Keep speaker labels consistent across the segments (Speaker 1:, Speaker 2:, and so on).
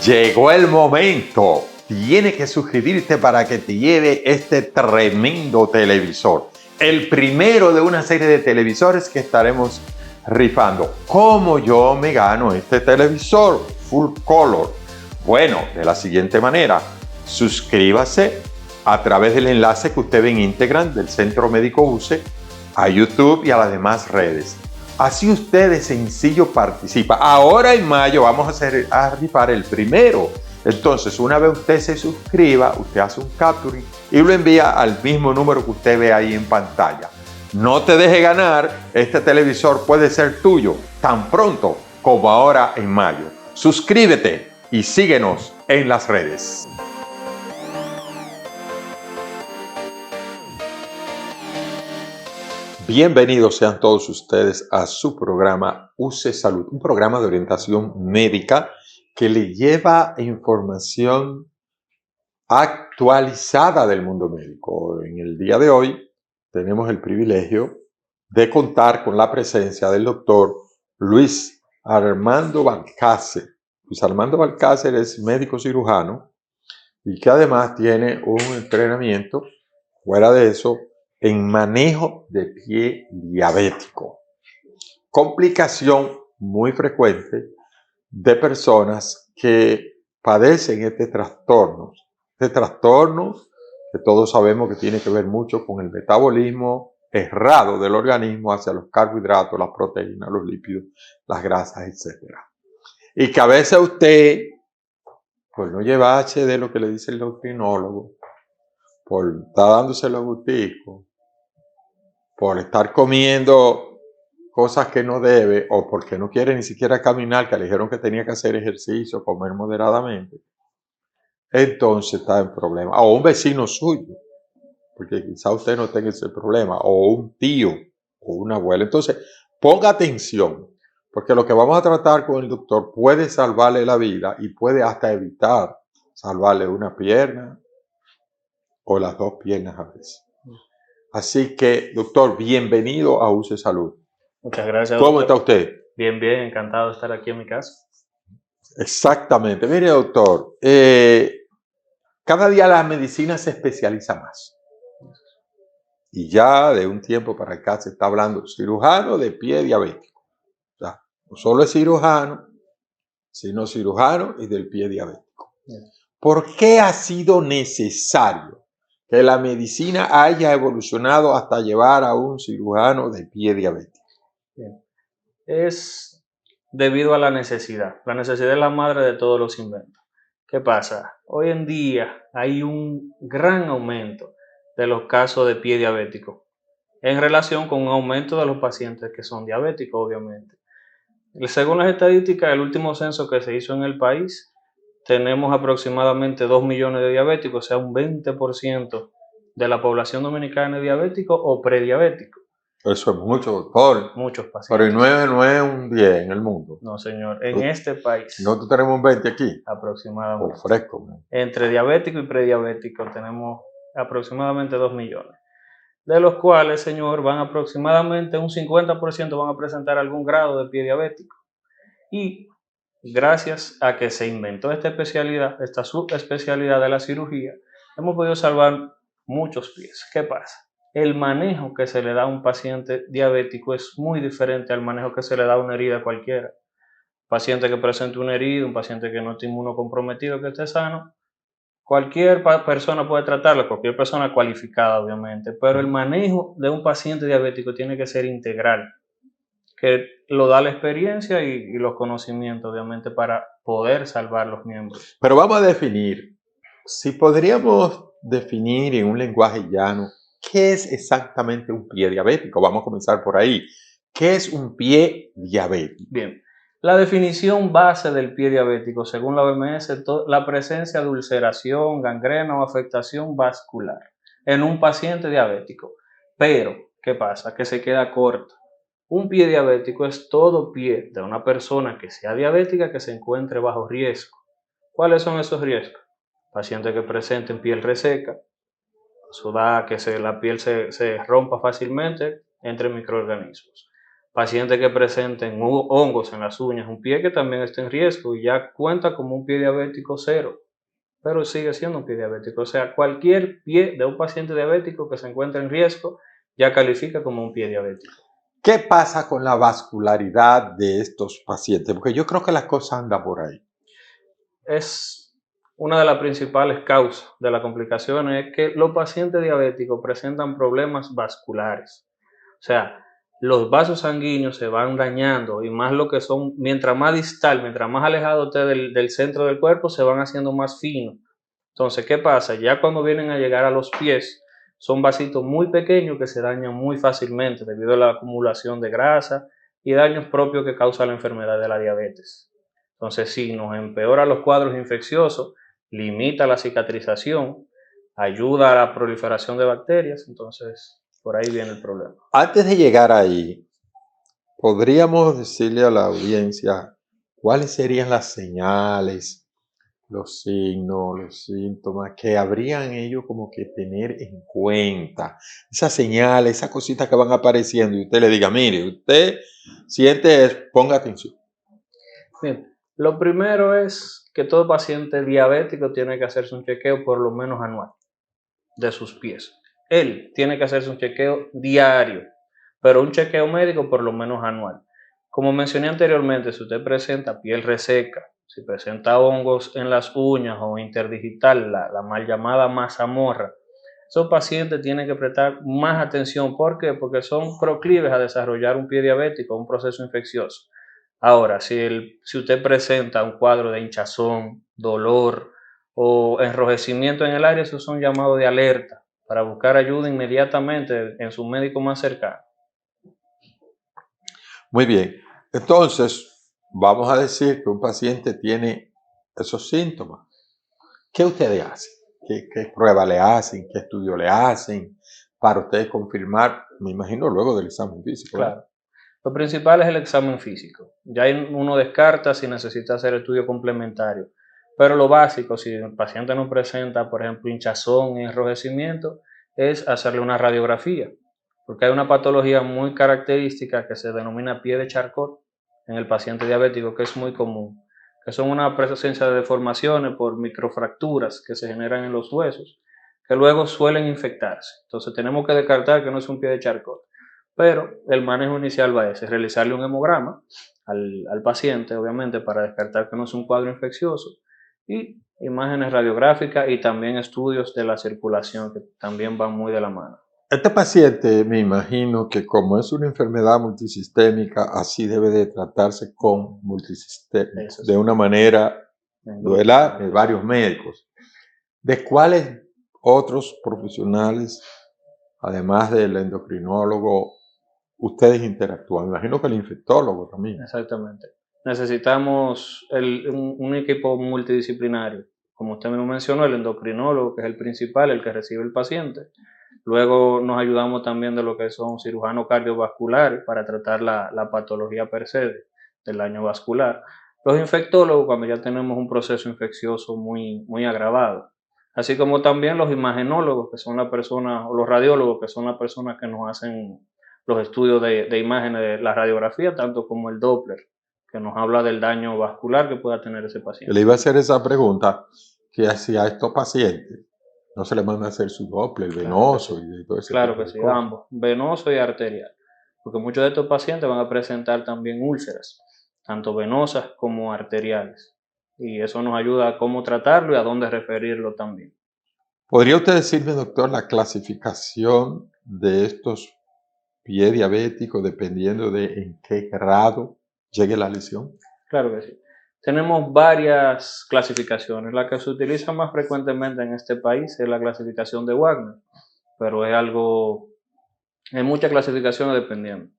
Speaker 1: Llegó el momento. Tienes que suscribirte para que te lleve este tremendo televisor. El primero de una serie de televisores que estaremos rifando. ¿Cómo yo me gano este televisor full color? Bueno, de la siguiente manera. Suscríbase a través del enlace que usted ve en Instagram del Centro Médico UCE, a YouTube y a las demás redes. Así usted de sencillo participa. Ahora en mayo vamos a rifar el primero. Entonces, una vez usted se suscriba, usted hace un capturing y lo envía al mismo número que usted ve ahí en pantalla. No te deje ganar, este televisor puede ser tuyo tan pronto como ahora en mayo. Suscríbete y síguenos en las redes. Bienvenidos sean todos ustedes a su programa UCE Salud, un programa de orientación médica que le lleva información actualizada del mundo médico. En el día de hoy tenemos el privilegio de contar con la presencia del doctor Luis Armando Balcácer. Luis Armando Balcácer es médico cirujano y que además tiene un entrenamiento, fuera de eso, en manejo de pie diabético. Complicación muy frecuente de personas que padecen este trastorno que todos sabemos que tiene que ver mucho con el metabolismo errado del organismo hacia los carbohidratos, las proteínas, los lípidos, las grasas, etc. Y que a veces usted, por no llevarse de lo que le dice el endocrinólogo, por estar dándose los gusticos, por estar comiendo cosas que no debe o porque no quiere ni siquiera caminar, que le dijeron que tenía que hacer ejercicio, comer moderadamente, entonces está en problema. O un vecino suyo, porque quizá usted no tenga ese problema, o un tío o una abuela. Entonces, ponga atención, porque lo que vamos a tratar con el doctor puede salvarle la vida y puede hasta evitar salvarle una pierna o las dos piernas a veces. Así que, doctor, bienvenido a UCE Salud.
Speaker 2: Muchas gracias,
Speaker 1: ¿Cómo
Speaker 2: doctor.
Speaker 1: está usted?
Speaker 2: Bien, encantado de estar aquí en mi casa.
Speaker 1: Exactamente. Mire, doctor, cada día la medicina se especializa más. Y ya de un tiempo para acá se está hablando cirujano de pie diabético. O sea, no solo es cirujano, sino cirujano y del pie diabético. ¿Por qué ha sido necesario que la medicina haya evolucionado hasta llevar a un cirujano de pie diabético?
Speaker 2: Bien. Es debido a la necesidad. La necesidad es la madre de todos los inventos. ¿Qué pasa? Hoy en día hay un gran aumento de los casos de pie diabético en relación con un aumento de los pacientes que son diabéticos, obviamente. Según las estadísticas, el último censo que se hizo en el país, tenemos aproximadamente 2 millones de diabéticos, o sea, un 20% de la población dominicana es diabético o prediabético.
Speaker 1: Eso es mucho, doctor.
Speaker 2: Muchos pacientes.
Speaker 1: Pero no es un 10 en el mundo.
Speaker 2: No, señor. En este país.
Speaker 1: Nosotros tenemos un 20 aquí.
Speaker 2: Aproximadamente.
Speaker 1: Oh, fresco. Man.
Speaker 2: Entre diabético y prediabético tenemos aproximadamente 2 millones. De los cuales, señor, van aproximadamente un 50% van a presentar algún grado de pie diabético. Y gracias a que se inventó esta especialidad, esta subespecialidad de la cirugía, hemos podido salvar muchos pies. ¿Qué pasa? El manejo que se le da a un paciente diabético es muy diferente al manejo que se le da a una herida cualquiera. Un paciente que presente una herida, un paciente que no esté inmunocomprometido, que esté sano, cualquier persona puede tratarlo, cualquier persona cualificada, obviamente, pero el manejo de un paciente diabético tiene que ser integral, que lo da la experiencia y los conocimientos, obviamente, para poder salvar los miembros.
Speaker 1: Pero vamos a definir, si podríamos definir en un lenguaje llano, ¿qué es exactamente un pie diabético? Vamos a comenzar por ahí. ¿Qué es un pie diabético?
Speaker 2: Bien, la definición base del pie diabético, según la OMS, es la presencia de ulceración, gangrena o afectación vascular en un paciente diabético. Pero, ¿qué pasa? Que se queda corto. Un pie diabético es todo pie de una persona que sea diabética que se encuentre bajo riesgo. ¿Cuáles son esos riesgos? Pacientes que presenten piel reseca, sudar, que la piel se rompa fácilmente entre microorganismos. pacientes que presenten hongos en las uñas, un pie que también está en riesgo y ya cuenta como un pie diabético cero, pero sigue siendo un pie diabético. O sea, cualquier pie de un paciente diabético que se encuentre en riesgo ya califica como un pie diabético.
Speaker 1: ¿Qué pasa con la vascularidad de estos pacientes? Porque yo creo que la cosa anda por ahí.
Speaker 2: Es una de las principales causas de las complicaciones es que los pacientes diabéticos presentan problemas vasculares. O sea, los vasos sanguíneos se van dañando y más lo que son, mientras más distal, mientras más alejado esté del centro del cuerpo, se van haciendo más finos. Entonces, ¿qué pasa? Ya cuando vienen a llegar a los pies, son vasitos muy pequeños que se dañan muy fácilmente debido a la acumulación de grasa y daños propios que causa la enfermedad de la diabetes. Entonces, sí, nos empeora los cuadros infecciosos, limita la cicatrización, ayuda a la proliferación de bacterias, entonces por ahí viene el problema.
Speaker 1: Antes de llegar ahí, podríamos decirle a la audiencia cuáles serían las señales, los signos, los síntomas que habrían ellos como que tener en cuenta. Esas señales, esas cositas que van apareciendo y usted le diga, mire, usted siente eso, ponga atención.
Speaker 2: Bien, lo primero es que todo paciente diabético tiene que hacerse un chequeo por lo menos anual de sus pies. Él tiene que hacerse un chequeo diario, pero un chequeo médico por lo menos anual. Como mencioné anteriormente, si usted presenta piel reseca, si presenta hongos en las uñas o interdigital, la mal llamada mazamorra, esos pacientes tienen que prestar más atención. ¿Por qué? Porque son proclives a desarrollar un pie diabético, un proceso infeccioso. Ahora, si usted presenta un cuadro de hinchazón, dolor o enrojecimiento en el área, esos son llamados de alerta para buscar ayuda inmediatamente en su médico más cercano.
Speaker 1: Muy bien. Entonces, vamos a decir que un paciente tiene esos síntomas. ¿Qué ustedes hacen? ¿Qué prueba le hacen? ¿Qué estudio le hacen? Para ustedes confirmar, me imagino, luego del examen físico, ¿no?
Speaker 2: Claro. Lo principal es el examen físico. Ya uno descarta si necesita hacer estudio complementario. Pero lo básico, si el paciente no presenta, por ejemplo, hinchazón y enrojecimiento, es hacerle una radiografía. Porque hay una patología muy característica que se denomina pie de Charcot en el paciente diabético, que es muy común, que son una presencia de deformaciones por microfracturas que se generan en los huesos, que luego suelen infectarse. Entonces tenemos que descartar que no es un pie de Charcot. Pero el manejo inicial va a ser realizarle un hemograma al paciente, obviamente, para descartar que no es un cuadro infeccioso, y imágenes radiográficas y también estudios de la circulación, que también van muy de la mano.
Speaker 1: Este paciente, me imagino que como es una enfermedad multisistémica, así debe de tratarse con multisistémico,
Speaker 2: Eso sí.
Speaker 1: de una manera,
Speaker 2: En
Speaker 1: de varios médicos. ¿De cuáles otros profesionales, además del endocrinólogo, ustedes interactúan? Me imagino que el infectólogo también.
Speaker 2: Exactamente. Necesitamos un equipo multidisciplinario. Como usted mismo mencionó, el endocrinólogo, que es el principal, el que recibe el paciente. Luego nos ayudamos también de lo que son cirujanos cardiovasculares para tratar la patología per se del daño vascular. Los infectólogos cuando ya tenemos un proceso infeccioso muy agravado. Así como también los imagenólogos, que son las personas, o los radiólogos, que son las personas que nos hacen los estudios de imágenes de la radiografía, tanto como el Doppler, que nos habla del daño vascular que pueda tener ese paciente.
Speaker 1: Le iba a hacer esa pregunta, que si a estos pacientes no se les manda a hacer su Doppler venoso
Speaker 2: Claro que sí.
Speaker 1: y todo ese
Speaker 2: Claro
Speaker 1: tipo
Speaker 2: que
Speaker 1: de
Speaker 2: sí,
Speaker 1: cosas.
Speaker 2: ambos, venoso y arterial, porque muchos de estos pacientes van a presentar también úlceras, tanto venosas como arteriales, y eso nos ayuda a cómo tratarlo y a dónde referirlo también.
Speaker 1: ¿Podría usted decirme, doctor, la clasificación de estos pie diabéticos dependiendo de en qué grado llegue la lesión?
Speaker 2: Claro que sí. Tenemos varias clasificaciones. La que se utiliza más frecuentemente en este país es la clasificación de Wagner, pero hay muchas clasificaciones dependiendo.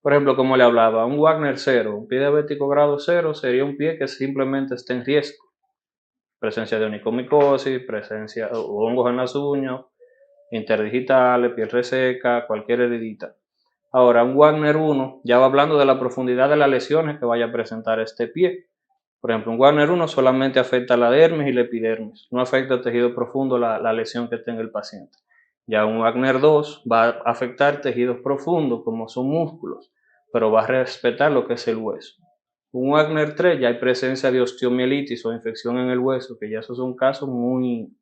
Speaker 2: Por ejemplo, como le hablaba, un Wagner 0, un pie diabético grado 0 sería un pie que simplemente está en riesgo. Presencia de onicomicosis, presencia de hongos en las uñas, interdigitales, piel reseca, cualquier heridita. Ahora, un Wagner 1 ya va hablando de la profundidad de las lesiones que vaya a presentar este pie. Por ejemplo, un Wagner 1 solamente afecta la dermis y la epidermis, no afecta el tejido profundo, la lesión que tenga el paciente. Ya un Wagner 2 va a afectar tejidos profundos como son músculos, pero va a respetar lo que es el hueso. Un Wagner 3 ya hay presencia de osteomielitis o infección en el hueso, que ya esos son casos muy,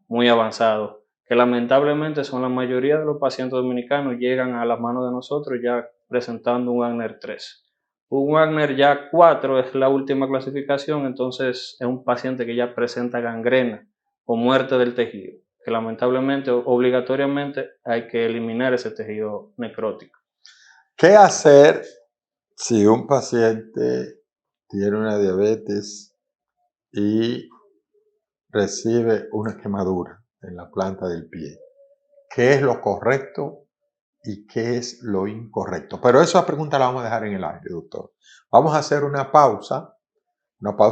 Speaker 2: muy avanzados, que lamentablemente son la mayoría de los pacientes dominicanos llegan a las manos de nosotros ya presentando un Wagner 3. Un Wagner ya 4 es la última clasificación, entonces es un paciente que ya presenta gangrena o muerte del tejido, que lamentablemente obligatoriamente hay que eliminar ese tejido necrótico.
Speaker 1: ¿Qué hacer si un paciente tiene una diabetes y recibe una quemadura en la planta del pie? ¿Qué es lo correcto y qué es lo incorrecto? Pero esa pregunta la vamos a dejar en el aire, doctor. Vamos a hacer una pausa.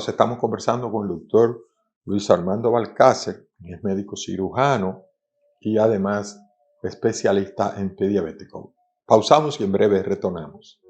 Speaker 1: Estamos conversando con el doctor Luis Armando Balcácer, que es médico cirujano y además especialista en pie diabético. Pausamos y en breve retornamos.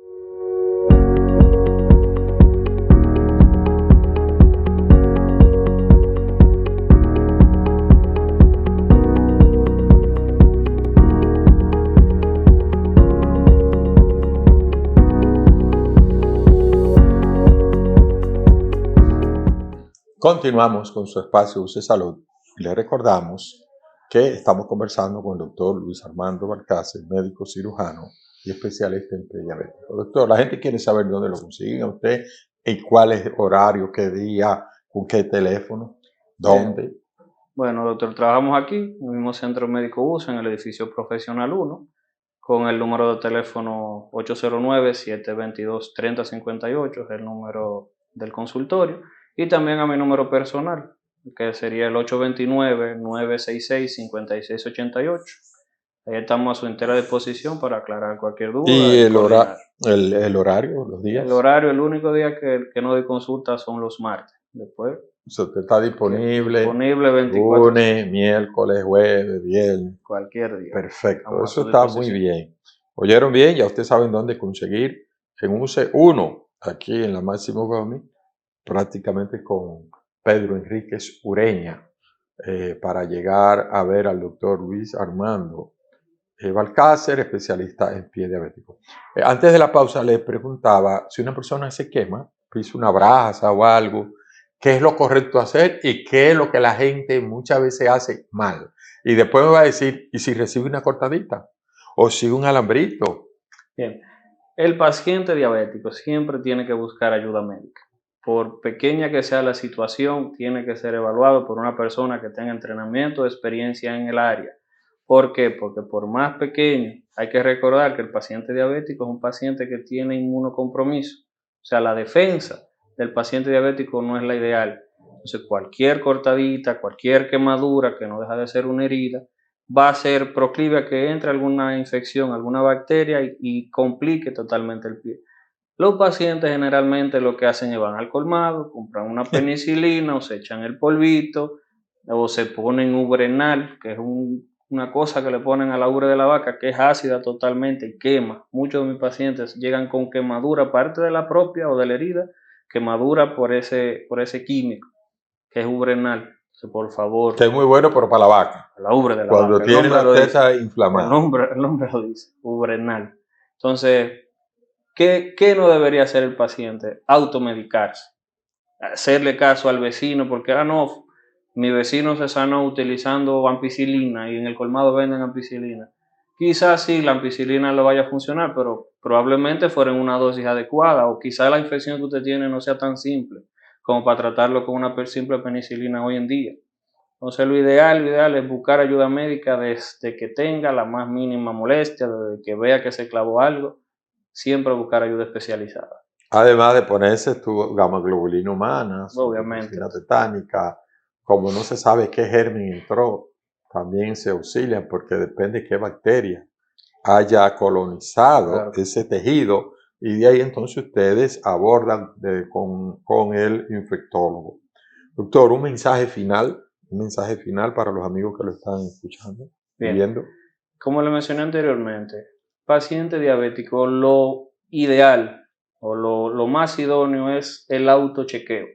Speaker 1: Continuamos con su espacio Use Salud y le recordamos que estamos conversando con el doctor Luis Armando Balcácer, médico cirujano y especialista en diabético. Doctor, la gente quiere saber dónde lo consiguen a usted, y cuál es el horario, qué día, con qué teléfono, dónde.
Speaker 2: Bueno, doctor, trabajamos aquí, en el mismo Centro Médico USA, en el edificio Profesional 1, con el número de teléfono 809-722-3058, es el número del consultorio, y también a mi número personal, que sería el 829-966-5688. Ahí estamos a su entera disposición para aclarar cualquier duda
Speaker 1: ¿Y
Speaker 2: y
Speaker 1: el
Speaker 2: coordinar.
Speaker 1: horario, los días?
Speaker 2: El horario, el único día que no doy consulta son los martes. Después,
Speaker 1: Usted está disponible
Speaker 2: disponible 24
Speaker 1: lunes, miércoles, jueves, viernes.
Speaker 2: cualquier día.
Speaker 1: Perfecto,
Speaker 2: Estamos a
Speaker 1: eso
Speaker 2: su
Speaker 1: está muy
Speaker 2: disposición.
Speaker 1: bien. ¿Oyeron bien? Ya ustedes saben dónde conseguir en UCE 1, aquí en la Máximo Gómez, prácticamente con Pedro Enríquez Ureña, para llegar a ver al doctor Luis Armando Balcácer, especialista en pie diabético. Antes de la pausa le preguntaba si una persona se quema, pisa una brasa o algo, qué es lo correcto hacer y qué es lo que la gente muchas veces hace mal. Y después me va a decir, ¿y si recibe una cortadita? ¿O si un alambrito?
Speaker 2: Bien, el paciente diabético siempre tiene que buscar ayuda médica. Por pequeña que sea la situación, tiene que ser evaluado por una persona que tenga entrenamiento, experiencia en el área. ¿Por qué? Porque por más pequeño, hay que recordar que el paciente diabético es un paciente que tiene inmunocompromiso. O sea, la defensa del paciente diabético no es la ideal. Entonces, cualquier cortadita, cualquier quemadura, que no deja de ser una herida, va a ser proclive a que entre alguna infección, alguna bacteria y complique totalmente el pie. Los pacientes generalmente lo que hacen es van al colmado, compran una penicilina o se echan el polvito o se ponen Ubrenal, que es una cosa que le ponen a la ubre de la vaca que es ácida totalmente y quema. Muchos de mis pacientes llegan con quemadura, aparte de la propia o de la herida, quemadura por ese químico que es Ubrenal. Entonces, por favor,
Speaker 1: Que es muy bueno, pero para la vaca.
Speaker 2: la ubre de la
Speaker 1: Cuando
Speaker 2: vaca, el
Speaker 1: tiene
Speaker 2: nombre
Speaker 1: la
Speaker 2: lo dice.
Speaker 1: teta
Speaker 2: El
Speaker 1: inflamada.
Speaker 2: nombre lo dice, Ubrenal. Entonces, ¿qué no debería hacer el paciente? Automedicarse. Hacerle caso al vecino, porque no, mi vecino se sanó utilizando ampicilina y en el colmado venden ampicilina. Quizás sí, la ampicilina le vaya a funcionar, pero probablemente fuera en una dosis adecuada, o quizás la infección que usted tiene no sea tan simple como para tratarlo con una simple penicilina hoy en día. Entonces lo ideal es buscar ayuda médica desde que tenga la más mínima molestia, desde que vea que se clavó algo, siempre buscar ayuda especializada.
Speaker 1: Además de ponerse tu gamma globulina humana, su
Speaker 2: Obviamente.
Speaker 1: toxina tetánica, como no se sabe qué germen entró, también se auxilian porque depende qué bacteria haya colonizado
Speaker 2: Claro.
Speaker 1: ese tejido y de ahí entonces ustedes abordan con el infectólogo. Doctor, un mensaje final para los amigos que lo están escuchando y
Speaker 2: Bien.
Speaker 1: viendo.
Speaker 2: Como le mencioné anteriormente, paciente diabético, lo ideal o lo más idóneo es el autochequeo.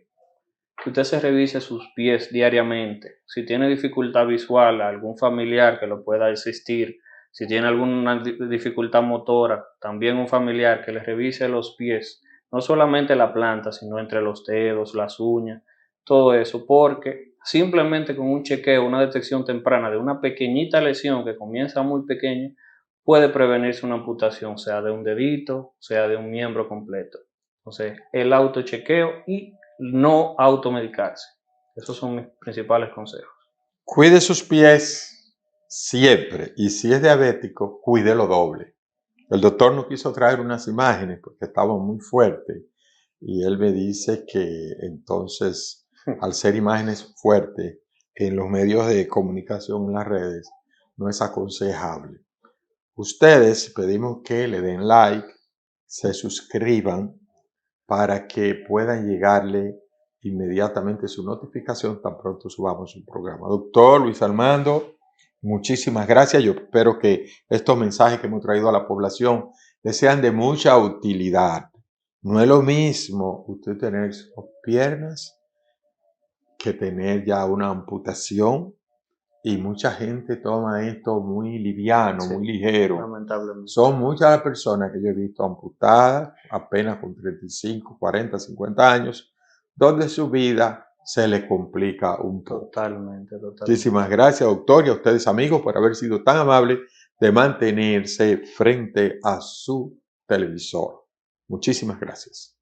Speaker 2: Que usted se revise sus pies diariamente. Si tiene dificultad visual, algún familiar que lo pueda asistir Si tiene alguna dificultad motora, también un familiar que le revise los pies, no solamente la planta, sino entre los dedos, las uñas, todo eso, porque simplemente con un chequeo, una detección temprana de una pequeñita lesión que comienza muy pequeña, puede prevenirse una amputación, sea de un dedito, sea de un miembro completo. Entonces, el autochequeo y no automedicarse. Esos son mis principales consejos.
Speaker 1: Cuide sus pies siempre y si es diabético, cuídelo doble. El doctor no quiso traer unas imágenes porque estaba muy fuerte y él me dice que entonces, al ser imágenes fuertes en los medios de comunicación, en las redes, no es aconsejable. Ustedes pedimos que le den like, se suscriban para que puedan llegarle inmediatamente su notificación tan pronto subamos un programa. Doctor Luis Armando, muchísimas gracias. Yo espero que estos mensajes que hemos traído a la población les sean de mucha utilidad. No es lo mismo usted tener piernas que tener ya una amputación. Y mucha gente toma esto muy liviano,
Speaker 2: Sí,
Speaker 1: muy ligero.
Speaker 2: lamentablemente.
Speaker 1: Son muchas las personas que yo he visto amputadas apenas con 35, 40, 50 años, donde su vida se le complica un poco.
Speaker 2: Totalmente.
Speaker 1: Muchísimas gracias, doctor, y a ustedes, amigos, por haber sido tan amables de mantenerse frente a su televisor. Muchísimas gracias.